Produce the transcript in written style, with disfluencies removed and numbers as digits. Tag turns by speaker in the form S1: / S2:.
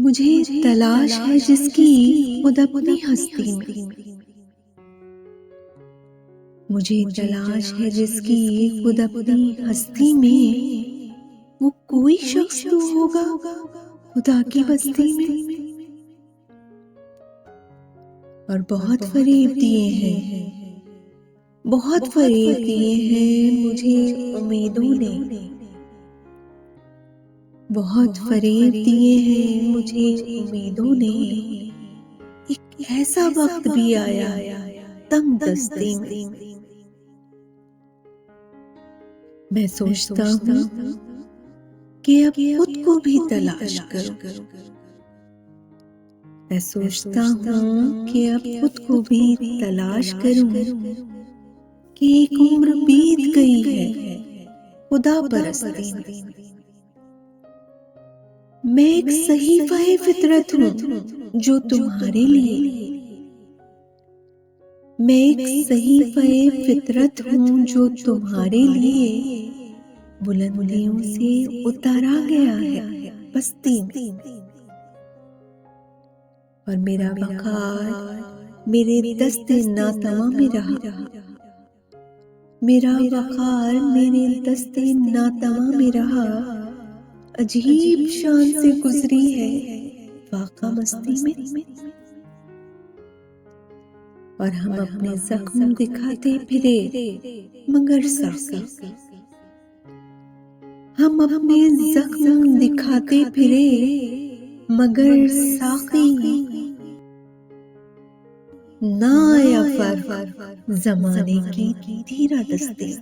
S1: मुझे तलाश है जिसकी खुद अपनी हस्ती में। मुझे तलाश है जिसकी खुद अपनी हस्ती में। वो कोई शख्स तो होगा खुदा की बस्ती में। और बहुत फरेब दिए हैं, बहुत फरेब दिए हैं मुझे उम्मीदों ने। बहुत फरेब दिए हैं मुझे उम्मीदों ने। एक ऐसा वक्त भी आया तंग दस्ती में। मैं सोचता हूँ कि अब खुद को भी तलाश करूं। मैं सोचता हूँ कि अब खुद को भी तलाश करूं कि एक उम्र बीत गई है खुदा परस्ती में। मैं एक सहीफा-ए फितरत हूँ जो तुम्हारे लिए। मैं एक सहीफा-ए फितरत हूँ जो तुम्हारे लिए बुलंदियों से उतारा गया है बस्ती में। और मेरा वक़ार मेरे दस्ते नातवा में रहा। मेरा वक़ार मेरे दस्ते नातवा में रहा। अजीब शान से गुजरी है वाक़ा मस्ती में। और हम अपने जख्म दिखाते फिरे मगर साक़ी। हम अपने जख्म दिखाते फिरे मगर साक़ी। ना आया फर्क ज़माने की तीरा दस्ती।